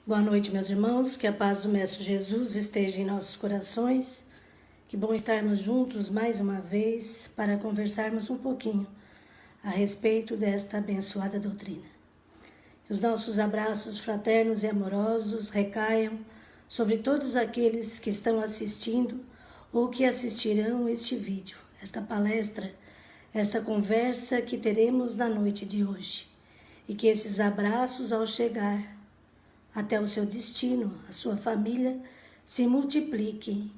Boa noite, meus irmãos, que a paz do Mestre Jesus esteja em nossos corações. Que bom estarmos juntos mais uma vez para conversarmos um pouquinho a respeito desta abençoada doutrina. Que os nossos abraços fraternos e amorosos recaiam sobre todos aqueles que estão assistindo ou que assistirão este vídeo, esta palestra, esta conversa que teremos na noite de hoje. E que esses abraços, ao chegar até o seu destino, a sua família, se multipliquem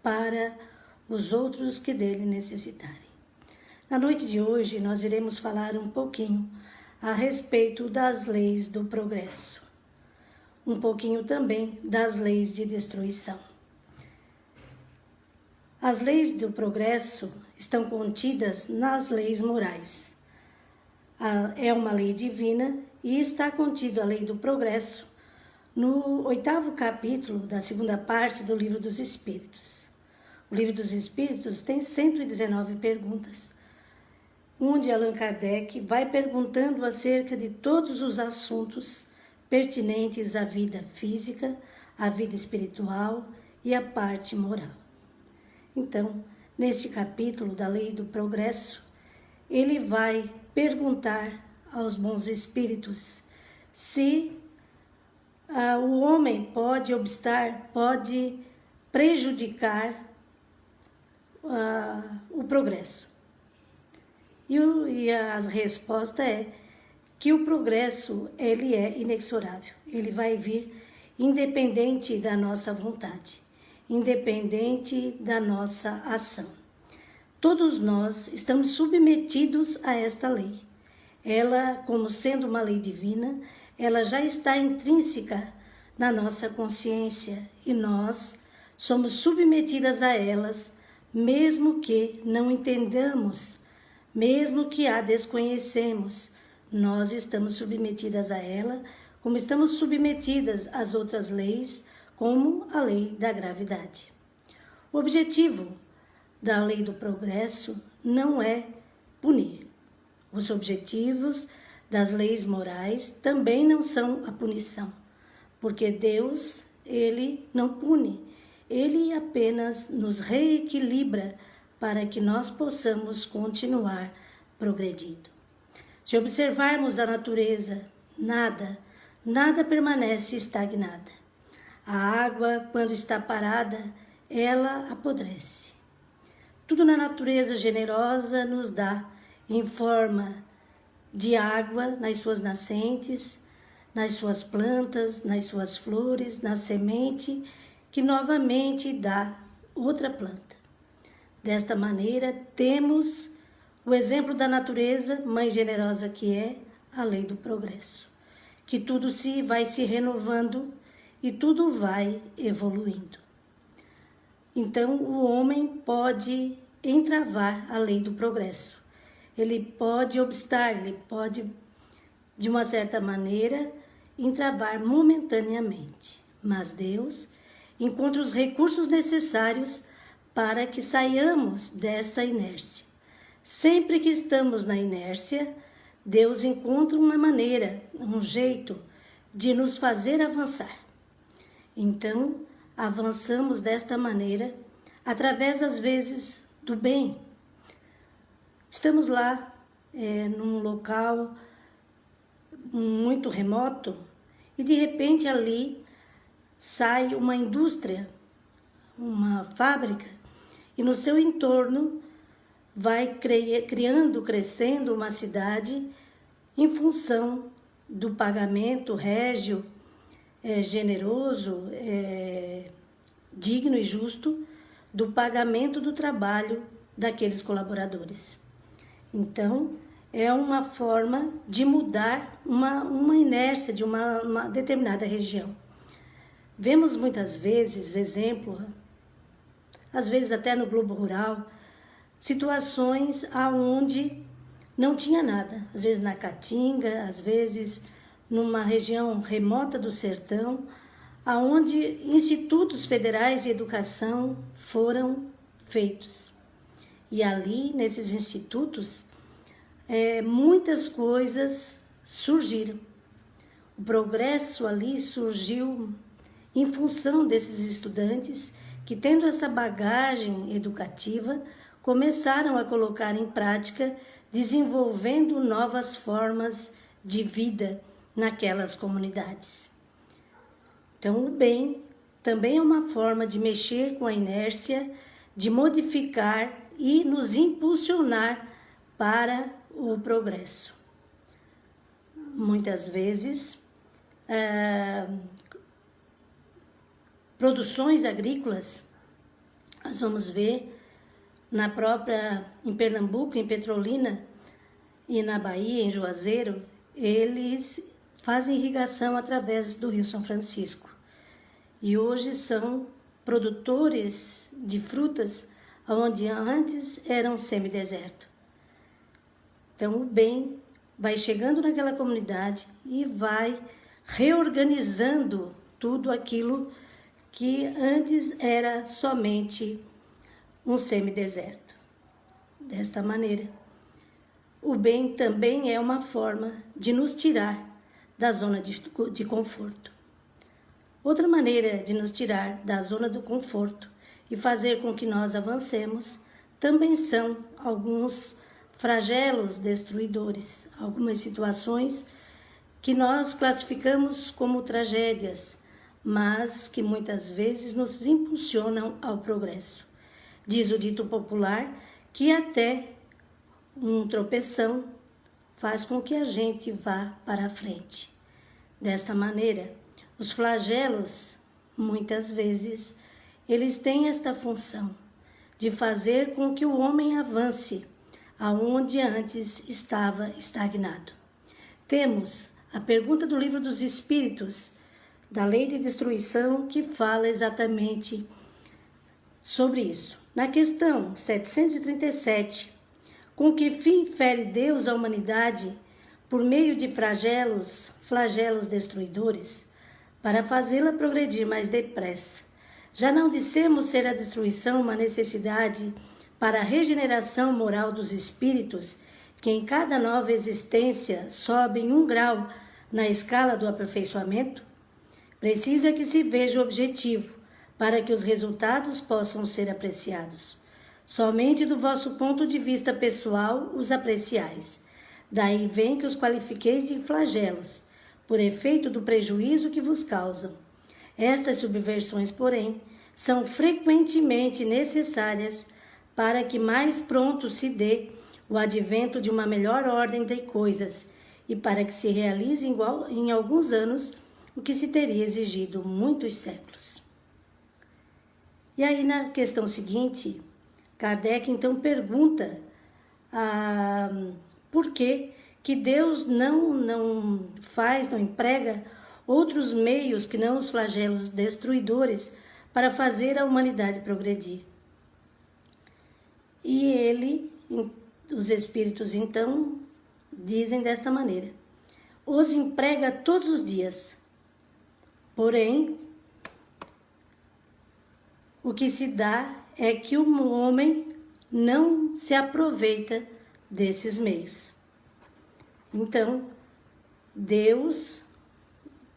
para os outros que dele necessitarem. Na noite de hoje, nós iremos falar um pouquinho a respeito das leis do progresso, um pouquinho também das leis de destruição. As leis do progresso estão contidas nas leis morais. É uma lei divina e está contido a lei do progresso no 8º capítulo da segunda parte do Livro dos Espíritos. O Livro dos Espíritos tem 119 perguntas, onde Allan Kardec vai perguntando acerca de todos os assuntos pertinentes à vida física, à vida espiritual e à parte moral. Então, neste capítulo da lei do progresso, ele vai perguntar aos bons espíritos se o homem pode prejudicar o progresso. E a resposta é que o progresso ele é inexorável, ele vai vir independente da nossa vontade, independente da nossa ação. Todos nós estamos submetidos a esta lei. Ela, como sendo uma lei divina, ela já está intrínseca na nossa consciência e nós somos submetidas a elas, mesmo que não entendamos, mesmo que a desconhecemos, nós estamos submetidas a ela, como estamos submetidas às outras leis, como a lei da gravidade. O objetivo da lei do progresso não é punir. Os objetivos das leis morais também não são a punição, porque Deus, ele não pune, ele apenas nos reequilibra para que nós possamos continuar progredindo. Se observarmos a natureza, nada permanece estagnada. A água, quando está parada, ela apodrece. Tudo na natureza generosa nos dá em forma de água nas suas nascentes, nas suas plantas, nas suas flores, na semente, que novamente dá outra planta. Desta maneira, temos o exemplo da natureza, mãe generosa que é, a lei do progresso, que tudo vai se renovando e tudo vai evoluindo. Então, o homem pode entravar a lei do progresso. Ele pode obstar, ele pode, de uma certa maneira, entravar momentaneamente. Mas Deus encontra os recursos necessários para que saiamos dessa inércia. Sempre que estamos na inércia, Deus encontra uma maneira, um jeito de nos fazer avançar. Então, avançamos desta maneira, através, às vezes, do bem. Estamos lá, num local muito remoto, e de repente ali sai uma indústria, uma fábrica, e no seu entorno vai crescendo uma cidade em função do pagamento régio, generoso, digno e justo do pagamento do trabalho daqueles colaboradores. Então, é uma forma de mudar uma inércia de uma determinada região. Vemos muitas vezes, exemplo, às vezes até no globo rural, situações aonde não tinha nada, às vezes na Caatinga, às vezes numa região remota do sertão, aonde institutos federais de educação foram feitos. E ali, nesses institutos, muitas coisas surgiram. O progresso ali surgiu em função desses estudantes que, tendo essa bagagem educativa, começaram a colocar em prática, desenvolvendo novas formas de vida naquelas comunidades. Então, o bem também é uma forma de mexer com a inércia, de modificar e nos impulsionar para o progresso. Muitas vezes, produções agrícolas, nós vamos ver em Pernambuco, em Petrolina, e na Bahia, em Juazeiro, eles fazem irrigação através do Rio São Francisco. E hoje são produtores de frutas onde antes eram semideserto. Então o bem vai chegando naquela comunidade e vai reorganizando tudo aquilo que antes era somente um semideserto. Desta maneira, o bem também é uma forma de nos tirar da zona de conforto. Outra maneira de nos tirar da zona do conforto e fazer com que nós avancemos também são alguns flagelos destruidores, algumas situações que nós classificamos como tragédias, mas que muitas vezes nos impulsionam ao progresso. Diz o dito popular que até um tropeção faz com que a gente vá para a frente. Desta maneira, os flagelos, muitas vezes, eles têm esta função de fazer com que o homem avance aonde antes estava estagnado. Temos a pergunta do Livro dos Espíritos, da Lei de Destruição, que fala exatamente sobre isso. Na questão 737, com que fim fere Deus a humanidade por meio de flagelos destruidores, para fazê-la progredir mais depressa? Já não dissemos ser a destruição uma necessidade para a regeneração moral dos espíritos, que em cada nova existência sobem um grau na escala do aperfeiçoamento? Preciso é que se veja o objetivo, para que os resultados possam ser apreciados. Somente do vosso ponto de vista pessoal os apreciais. Daí vem que os qualifiqueis de flagelos, por efeito do prejuízo que vos causam. Estas subversões, porém, são frequentemente necessárias para que mais pronto se dê o advento de uma melhor ordem de coisas e para que se realize em alguns anos o que se teria exigido muitos séculos. E aí, na questão seguinte, Kardec então pergunta por que Deus não emprega outros meios que não os flagelos destruidores para fazer a humanidade progredir. E os espíritos então dizem desta maneira: os emprega todos os dias, porém o que se dá é que o homem não se aproveita desses meios. Então, Deus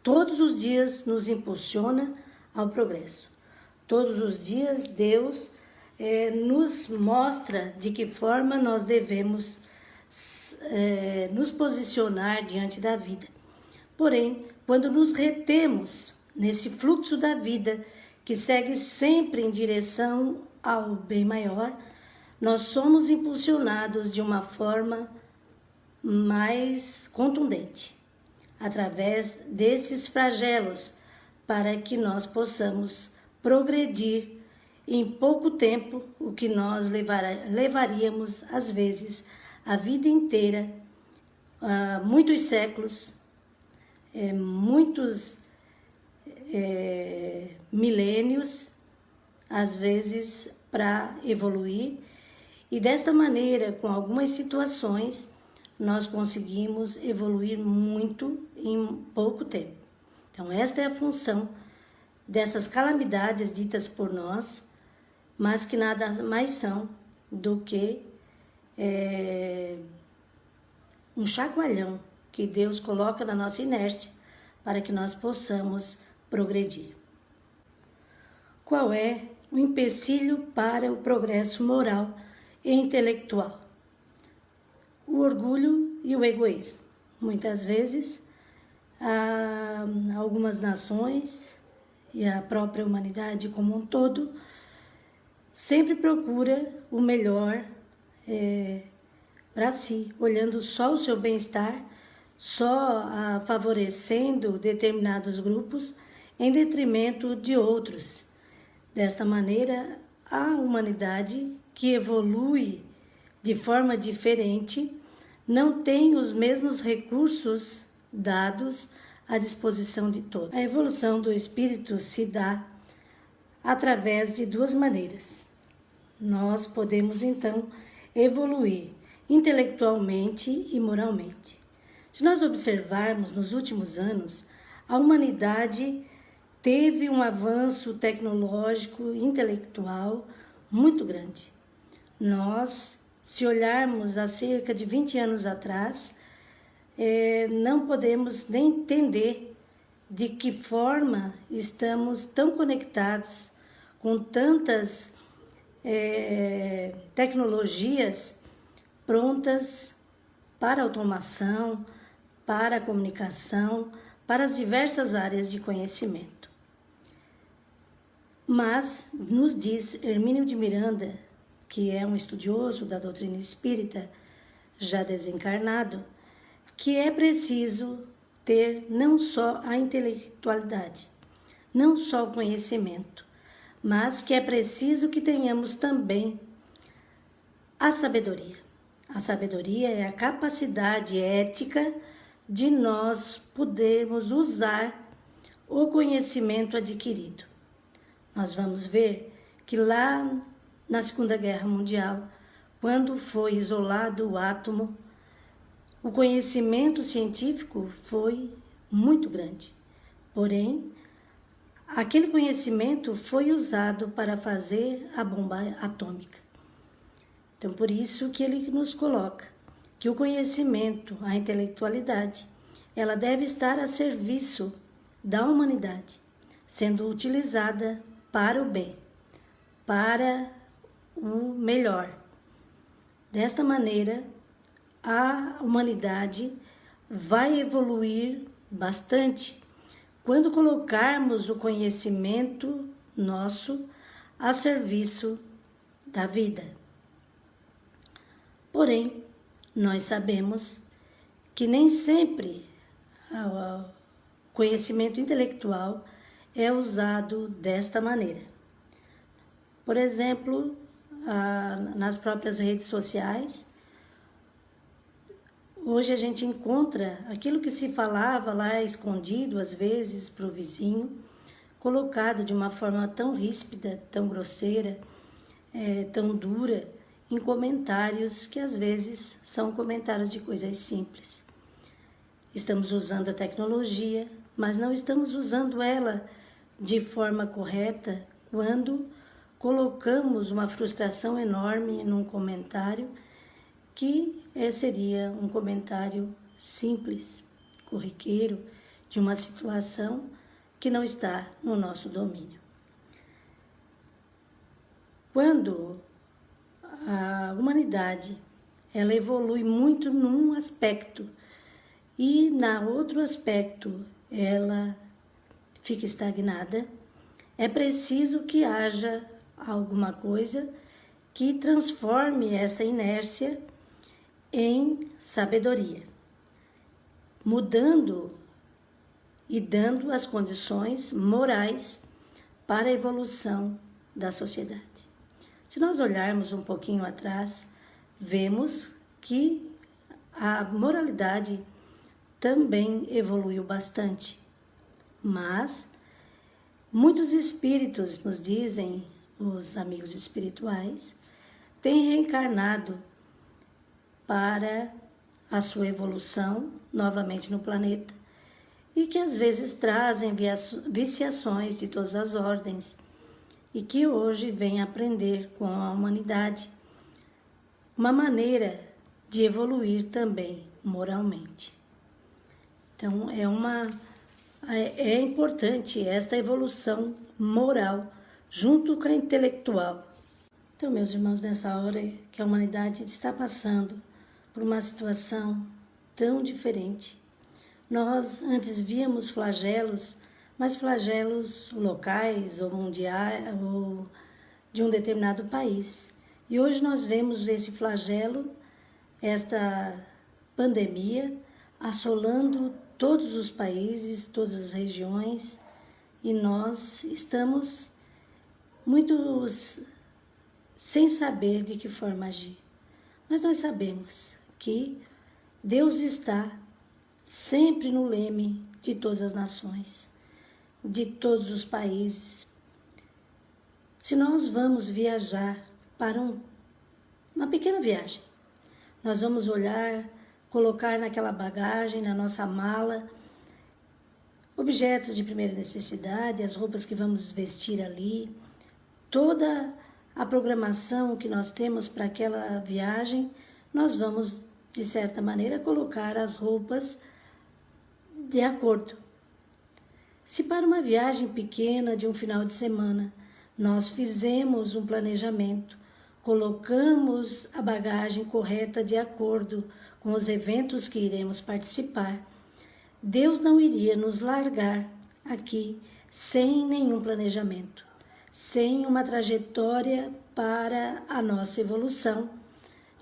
todos os dias nos impulsiona ao progresso. Todos os dias Deus nos mostra de que forma nós devemos nos posicionar diante da vida. Porém, quando nos retemos nesse fluxo da vida, que segue sempre em direção ao bem maior, nós somos impulsionados de uma forma mais contundente, através desses flagelos, para que nós possamos progredir em pouco tempo, o que nós levaríamos, às vezes, a vida inteira, muitos séculos, muitos milênios, às vezes, para evoluir. E desta maneira, com algumas situações, nós conseguimos evoluir muito em pouco tempo. Então, esta é a função dessas calamidades ditas por nós, mas que nada mais são do que um chacoalhão que Deus coloca na nossa inércia, para que nós possamos progredir. Qual é o empecilho para o progresso moral e intelectual? O orgulho e o egoísmo. Muitas vezes, algumas nações e a própria humanidade como um todo sempre procura o melhor para si, olhando só o seu bem-estar, só favorecendo determinados grupos em detrimento de outros. Desta maneira, a humanidade, que evolui de forma diferente, não tem os mesmos recursos dados à disposição de todos. A evolução do espírito se dá através de duas maneiras. Nós podemos, então, evoluir intelectualmente e moralmente. Se nós observarmos nos últimos anos, a humanidade teve um avanço tecnológico, intelectual muito grande. Nós, se olharmos há cerca de 20 anos atrás, não podemos nem entender de que forma estamos tão conectados com tantas tecnologias prontas para automação, para a comunicação, para as diversas áreas de conhecimento. Mas nos diz Hermínio de Miranda, que é um estudioso da doutrina espírita, já desencarnado, que é preciso ter não só a intelectualidade, não só o conhecimento, mas que é preciso que tenhamos também a sabedoria. A sabedoria é a capacidade ética de nós podermos usar o conhecimento adquirido. Nós vamos ver que lá na Segunda Guerra Mundial, quando foi isolado o átomo, o conhecimento científico foi muito grande. Porém, aquele conhecimento foi usado para fazer a bomba atômica. Então, por isso que ele nos coloca que o conhecimento, a intelectualidade, ela deve estar a serviço da humanidade, sendo utilizada para o bem, para o melhor. Desta maneira, a humanidade vai evoluir bastante quando colocarmos o conhecimento nosso a serviço da vida. Porém, nós sabemos que nem sempre o conhecimento intelectual é usado desta maneira. Por exemplo, nas próprias redes sociais, hoje a gente encontra aquilo que se falava lá escondido, às vezes, para o vizinho, colocado de uma forma tão ríspida, tão grosseira, tão dura, em comentários que às vezes são comentários de coisas simples. Estamos usando a tecnologia, mas não estamos usando ela de forma correta quando colocamos uma frustração enorme num comentário que seria um comentário simples, corriqueiro, de uma situação que não está no nosso domínio. Quando a humanidade ela evolui muito num aspecto e na outro aspecto ela fica estagnada, é preciso que haja alguma coisa que transforme essa inércia em sabedoria, mudando e dando as condições morais para a evolução da sociedade. Se nós olharmos um pouquinho atrás, vemos que a moralidade também evoluiu bastante, mas muitos espíritos, nos dizem os amigos espirituais, têm reencarnado para a sua evolução novamente no planeta e que às vezes trazem viciações de todas as ordens e que hoje vêm aprender com a humanidade uma maneira de evoluir também moralmente. Então, é uma é importante esta evolução moral junto com a intelectual. Então, meus irmãos, nessa hora que a humanidade está passando por uma situação tão diferente, nós antes víamos flagelos, mas flagelos locais ou mundiais ou de um determinado país. E hoje nós vemos esse flagelo, esta pandemia, assolando todos os países, todas as regiões, e nós estamos muito sem saber de que forma agir. Mas nós sabemos que Deus está sempre no leme de todas as nações, de todos os países. Se nós vamos viajar para uma pequena viagem, nós vamos olhar, colocar naquela bagagem, na nossa mala, objetos de primeira necessidade, as roupas que vamos vestir ali, toda a programação que nós temos para aquela viagem, nós vamos, de certa maneira, colocar as roupas de acordo. Se para uma viagem pequena de um final de semana, nós fizemos um planejamento, colocamos a bagagem correta de acordo com os eventos que iremos participar, Deus não iria nos largar aqui sem nenhum planejamento, sem uma trajetória para a nossa evolução,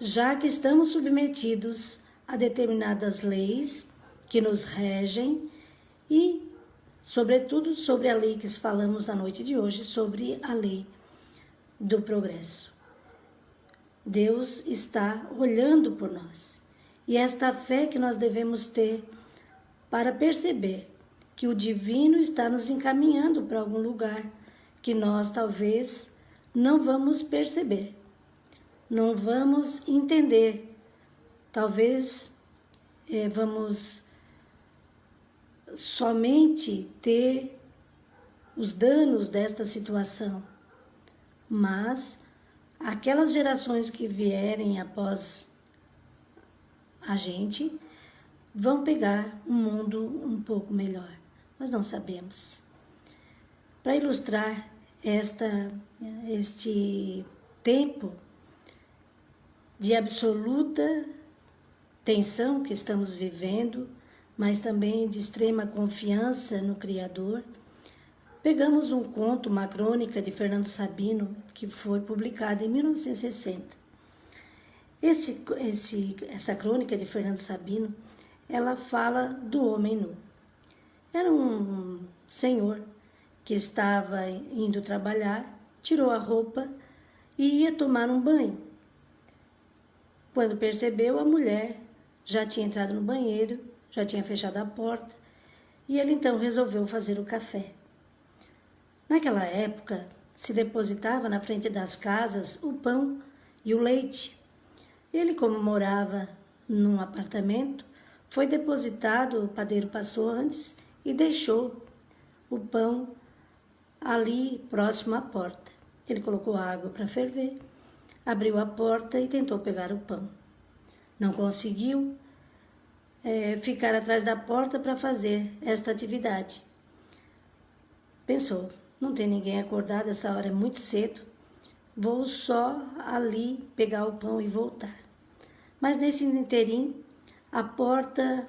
já que estamos submetidos a determinadas leis que nos regem e, sobretudo, sobre a lei que falamos na noite de hoje, sobre a lei do progresso. Deus está olhando por nós. E esta fé que nós devemos ter para perceber que o divino está nos encaminhando para algum lugar que nós talvez não vamos perceber, não vamos entender. Talvez vamos somente ter os danos desta situação, mas aquelas gerações que vierem após a gente vão pegar um mundo um pouco melhor. Nós não sabemos. Para ilustrar este tempo de absoluta tensão que estamos vivendo, mas também de extrema confiança no Criador, pegamos um conto, uma crônica de Fernando Sabino, que foi publicada em 1960. Essa crônica de Fernando Sabino, ela fala do homem nu. Era um senhor que estava indo trabalhar, tirou a roupa e ia tomar um banho. Quando percebeu, a mulher já tinha entrado no banheiro, já tinha fechado a porta, e ele então resolveu fazer o café. Naquela época, se depositava na frente das casas o pão e o leite. Ele, como morava num apartamento, foi depositado, o padeiro passou antes e deixou o pão ali próximo à porta. Ele colocou água para ferver, abriu a porta e tentou pegar o pão. Não conseguiu ficar atrás da porta para fazer esta atividade. Pensou, não tem ninguém acordado, essa hora é muito cedo, vou só ali pegar o pão e voltar. Mas nesse interim, a porta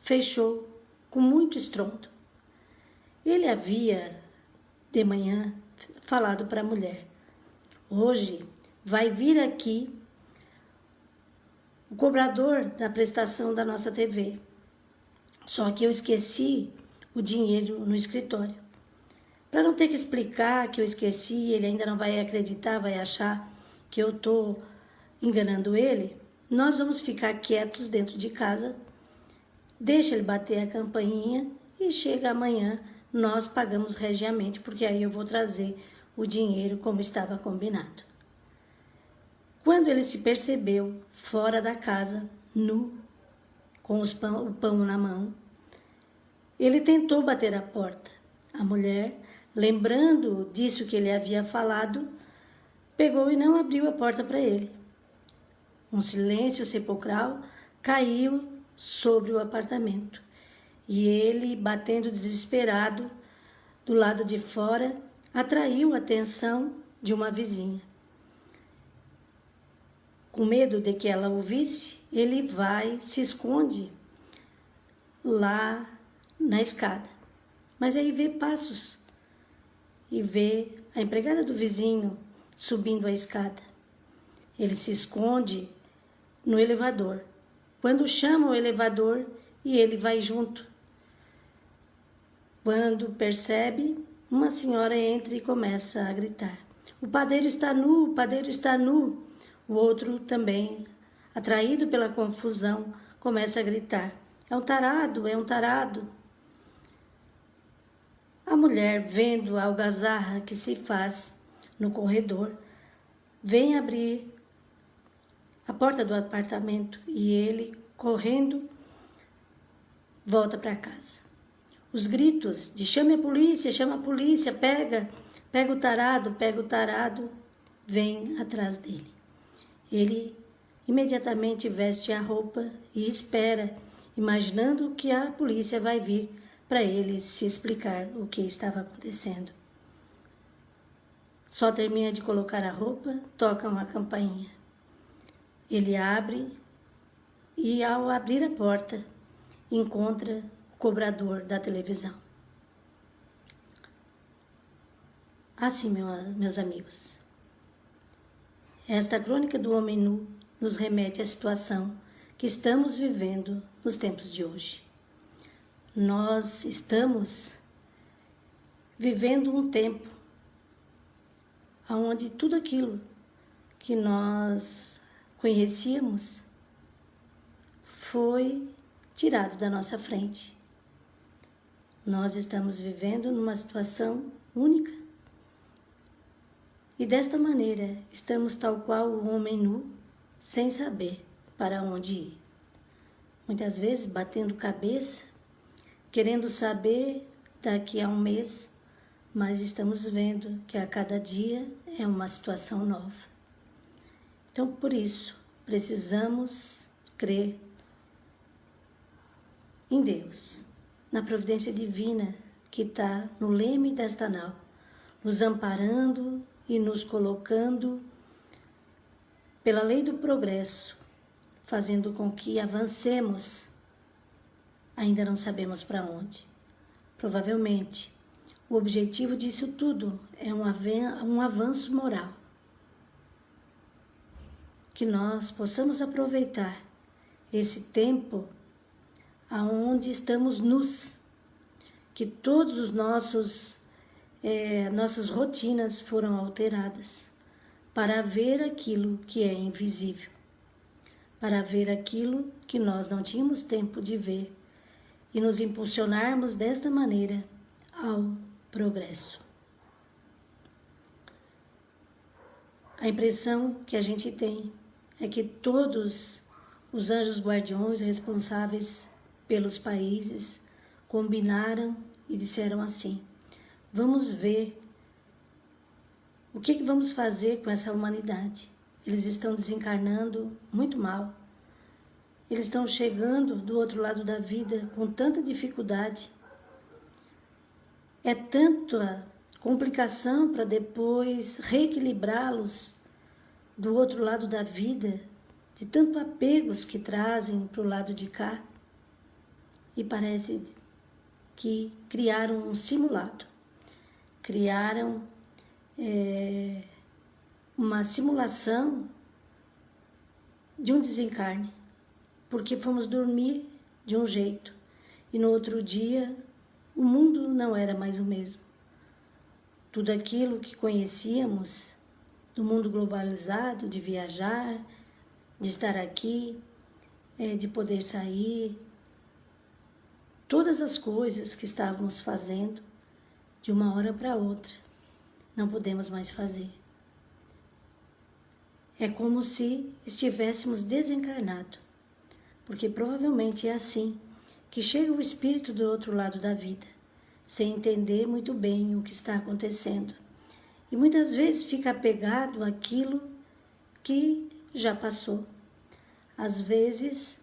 fechou com muito estrondo. Ele havia, de manhã, falado para a mulher, hoje vai vir aqui o cobrador da prestação da nossa TV. Só que eu esqueci o dinheiro no escritório. Para não ter que explicar que eu esqueci, ele ainda não vai acreditar, vai achar que eu estou enganando ele, nós vamos ficar quietos dentro de casa, deixa ele bater a campainha e chega amanhã, nós pagamos regiamente, porque aí eu vou trazer o dinheiro como estava combinado. Quando ele se percebeu fora da casa, nu, com o pão na mão, ele tentou bater a porta. A mulher, lembrando disso que ele havia falado, pegou e não abriu a porta para ele. Um silêncio sepulcral caiu sobre o apartamento. E ele, batendo desesperado do lado de fora, atraiu a atenção de uma vizinha. Com medo de que ela o visse, ele vai, se esconde lá na escada. Mas aí vê passos e vê a empregada do vizinho subindo a escada. Ele se esconde no elevador. Quando chama o elevador, e ele vai junto. Quando percebe, uma senhora entra e começa a gritar: "O padeiro está nu, o padeiro está nu!" O outro também, atraído pela confusão, começa a gritar: "É um tarado, é um tarado!" A mulher, vendo a algazarra que se faz no corredor, vem abrir a porta do apartamento e ele, correndo, volta para casa. Os gritos de chama a polícia, pega o tarado, vem atrás dele. Ele imediatamente veste a roupa e espera, imaginando que a polícia vai vir para ele se explicar o que estava acontecendo. Só termina de colocar a roupa, toca uma campainha. Ele abre e, ao abrir a porta, encontra o cobrador da televisão. Assim, meus amigos, esta crônica do homem nu nos remete à situação que estamos vivendo nos tempos de hoje. Nós estamos vivendo um tempo onde tudo aquilo que nós conhecíamos foi tirado da nossa frente. Nós estamos vivendo numa situação única. E desta maneira estamos tal qual o homem nu, sem saber para onde ir. Muitas vezes batendo cabeça, querendo saber daqui a um mês, mas estamos vendo que a cada dia é uma situação nova. Então, por isso, precisamos crer em Deus, na providência divina que está no leme desta nau, nos amparando e nos colocando pela lei do progresso, fazendo com que avancemos, ainda não sabemos para onde. Provavelmente, o objetivo disso tudo é um avanço moral. Que nós possamos aproveitar esse tempo aonde estamos nus, que todos os nossas rotinas foram alteradas para ver aquilo que é invisível, para ver aquilo que nós não tínhamos tempo de ver e nos impulsionarmos desta maneira ao progresso. A impressão que a gente tem é que todos os anjos guardiões responsáveis pelos países combinaram e disseram assim: vamos ver o que vamos fazer com essa humanidade. Eles estão desencarnando muito mal. Eles estão chegando do outro lado da vida com tanta dificuldade. É tanta complicação para depois reequilibrá-los do outro lado da vida, de tanto apegos que trazem para o lado de cá. E parece que criaram um simulado, criaram uma simulação de um desencarne, porque fomos dormir de um jeito e no outro dia o mundo não era mais o mesmo. Tudo aquilo que conhecíamos do mundo globalizado, de viajar, de estar aqui, de poder sair, todas as coisas que estávamos fazendo, de uma hora para outra, não podemos mais fazer. É como se estivéssemos desencarnados, porque provavelmente é assim que chega o espírito do outro lado da vida, sem entender muito bem o que está acontecendo. E muitas vezes fica apegado àquilo que já passou. Às vezes,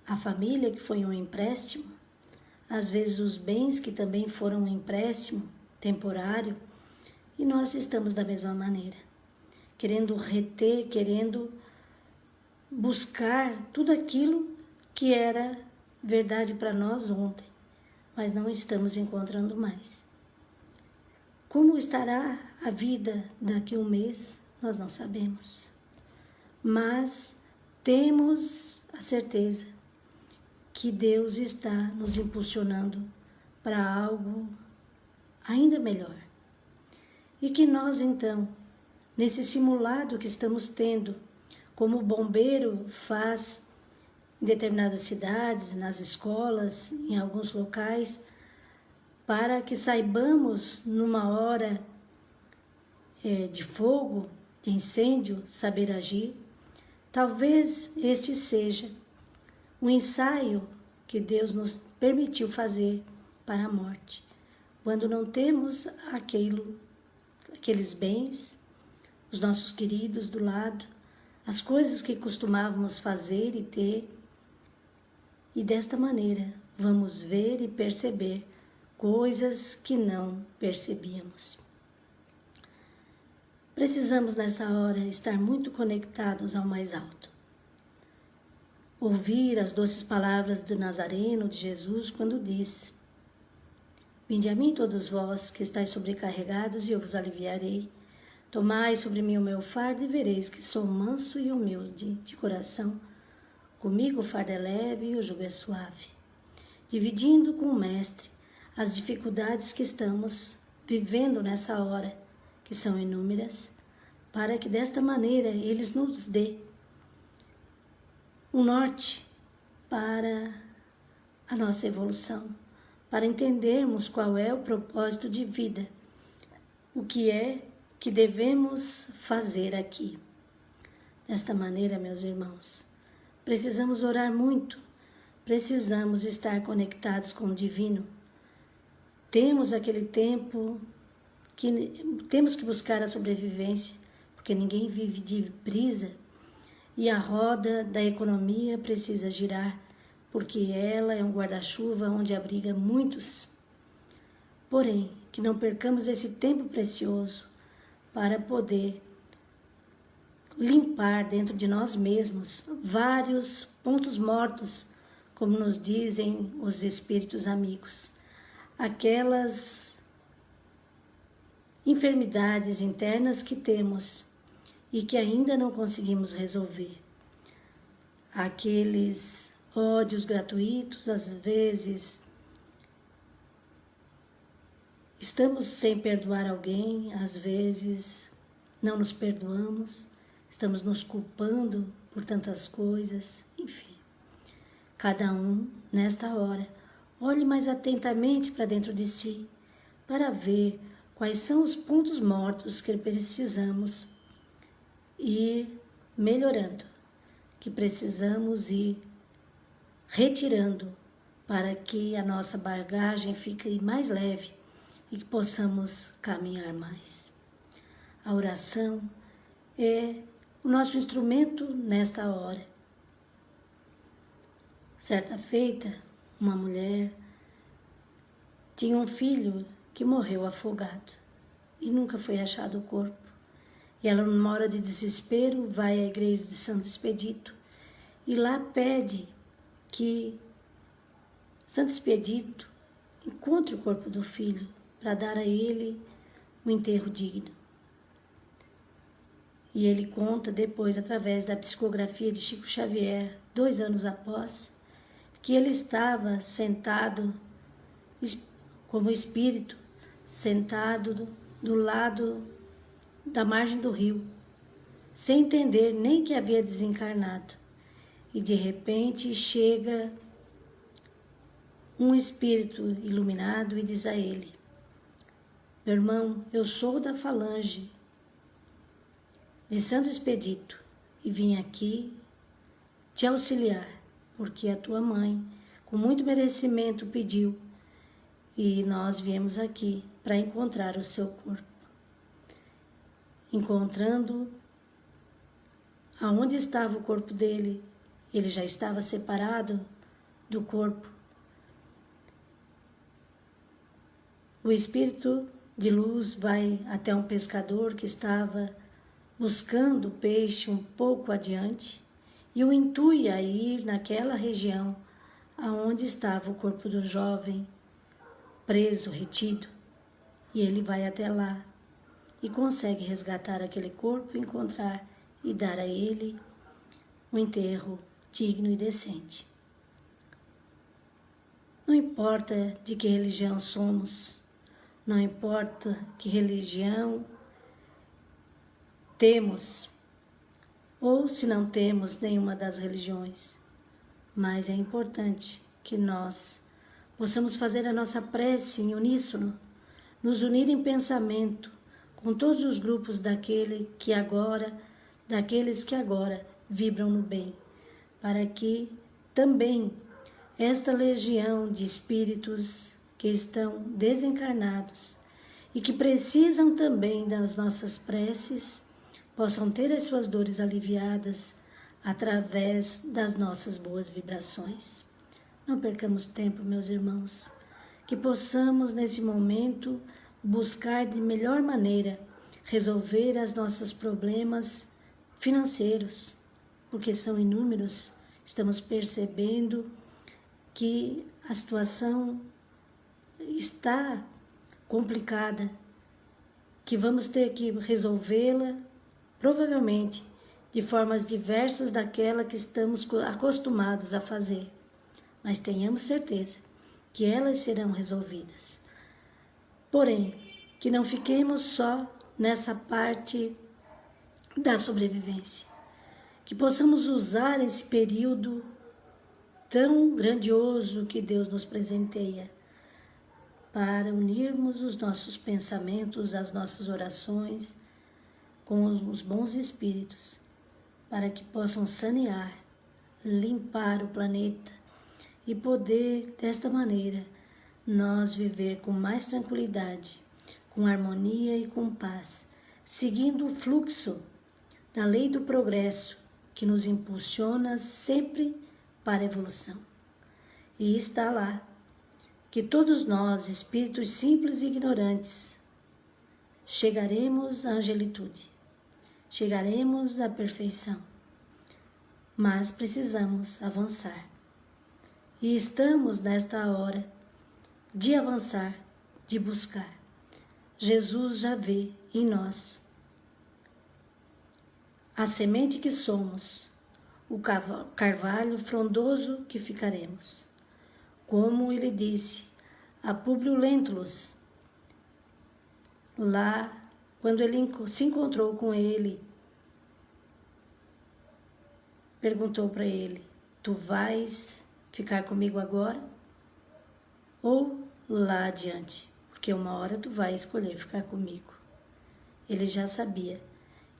a família, que foi um empréstimo, às vezes os bens que também foram um empréstimo temporário, e nós estamos da mesma maneira, querendo reter, querendo buscar tudo aquilo que era verdade para nós ontem, mas não estamos encontrando mais. Como estará a vida daqui a um mês, nós não sabemos, mas temos a certeza que Deus está nos impulsionando para algo ainda melhor. E que nós, então, nesse simulado que estamos tendo, como o bombeiro faz em determinadas cidades, nas escolas, em alguns locais, para que saibamos, numa hora de fogo, de incêndio, saber agir, talvez este seja um ensaio que Deus nos permitiu fazer para a morte, quando não temos aqueles bens, os nossos queridos do lado, as coisas que costumávamos fazer e ter, e desta maneira vamos ver e perceber coisas que não percebíamos. Precisamos nessa hora estar muito conectados ao mais alto. Ouvir as doces palavras do Nazareno, de Jesus, quando disse: Vinde a mim todos vós que estáis sobrecarregados, e eu vos aliviarei. Tomai sobre mim o meu fardo e vereis que sou manso e humilde de coração. Comigo o fardo é leve e o jugo é suave. Dividindo com o Mestre as dificuldades que estamos vivendo nessa hora, que são inúmeras, para que desta maneira eles nos dê um norte para a nossa evolução, para entendermos qual é o propósito de vida, o que é que devemos fazer aqui. Desta maneira, meus irmãos, precisamos orar muito, precisamos estar conectados com o divino. Temos aquele tempo que temos que buscar a sobrevivência, porque ninguém vive de brisa, e a roda da economia precisa girar, porque ela é um guarda-chuva onde abriga muitos. Porém, que não percamos esse tempo precioso para poder limpar dentro de nós mesmos vários pontos mortos, como nos dizem os espíritos amigos, aquelas enfermidades internas que temos e que ainda não conseguimos resolver, aqueles ódios gratuitos, às vezes estamos sem perdoar alguém, às vezes não nos perdoamos, estamos nos culpando por tantas coisas, enfim. Cada um, nesta hora, olhe mais atentamente para dentro de si, para ver quais são os pontos mortos que precisamos ir melhorando, que precisamos ir retirando para que a nossa bagagem fique mais leve e que possamos caminhar mais. A oração é o nosso instrumento nesta hora. Certa feita, uma mulher tinha um filho que morreu afogado e nunca foi achado o corpo. E ela, numa hora de desespero, vai à igreja de Santo Expedito e lá pede que Santo Expedito encontre o corpo do filho para dar a ele um enterro digno. E ele conta depois, através da psicografia de Chico Xavier, 2 anos após, que ele estava sentado como espírito, sentado do lado da margem do rio, sem entender nem que havia desencarnado. E de repente chega um espírito iluminado e diz a ele: meu irmão, eu sou da falange de Santo Expedito e vim aqui te auxiliar, porque a tua mãe, com muito merecimento, pediu, e nós viemos aqui para encontrar o seu corpo. Encontrando aonde estava o corpo dele, ele já estava separado do corpo o espírito de luz vai até um pescador que estava buscando peixe um pouco adiante e o intui a ir naquela região aonde estava o corpo do jovem preso, retido. E ele vai até lá e consegue resgatar aquele corpo, encontrar e dar a ele um enterro digno e decente. Não importa de que religião somos, não importa que religião temos, ou se não temos nenhuma das religiões, mas é importante que nós possamos fazer a nossa prece em uníssono, nos unir em pensamento com todos os grupos daqueles que agora vibram no bem, para que também esta legião de espíritos que estão desencarnados e que precisam também das nossas preces possam ter as suas dores aliviadas através das nossas boas vibrações. Não percamos tempo, meus irmãos, que possamos nesse momento buscar de melhor maneira resolver os nossos problemas financeiros, porque são inúmeros. Estamos percebendo que a situação está complicada, que vamos ter que resolvê-la provavelmente de formas diversas daquela que estamos acostumados a fazer, mas tenhamos certeza que elas serão resolvidas. Porém, que não fiquemos só nessa parte da sobrevivência, que possamos usar esse período tão grandioso que Deus nos presenteia para unirmos os nossos pensamentos, as nossas orações com os bons espíritos, para que possam sanear, limpar o planeta e poder, desta maneira, nós viver com mais tranquilidade, com harmonia e com paz, seguindo o fluxo da lei do progresso que nos impulsiona sempre para a evolução. E está lá que todos nós, espíritos simples e ignorantes, chegaremos à angelitude, chegaremos à perfeição, mas precisamos avançar. E estamos nesta hora de avançar, de buscar. Jesus já vê em nós a semente que somos, o carvalho frondoso que ficaremos. Como ele disse a Públio Lentulus, lá quando ele se encontrou com ele, perguntou para ele: tu vais ficar comigo agora ou lá adiante? Porque uma hora tu vais escolher ficar comigo. Ele já sabia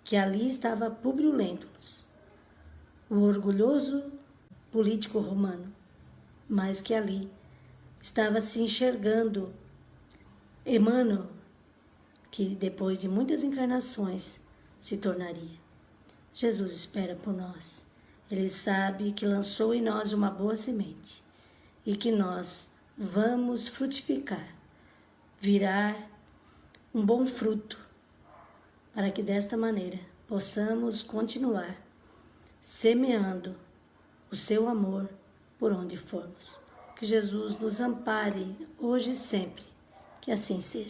que ali estava Públio Lentulus, o orgulhoso político romano, mas que ali estava se enxergando Emmanuel, que depois de muitas encarnações se tornaria. Jesus espera por nós. Ele sabe que lançou em nós uma boa semente e que nós vamos frutificar, virar um bom fruto, para que desta maneira possamos continuar semeando o seu amor por onde formos. Que Jesus nos ampare hoje e sempre, que assim seja.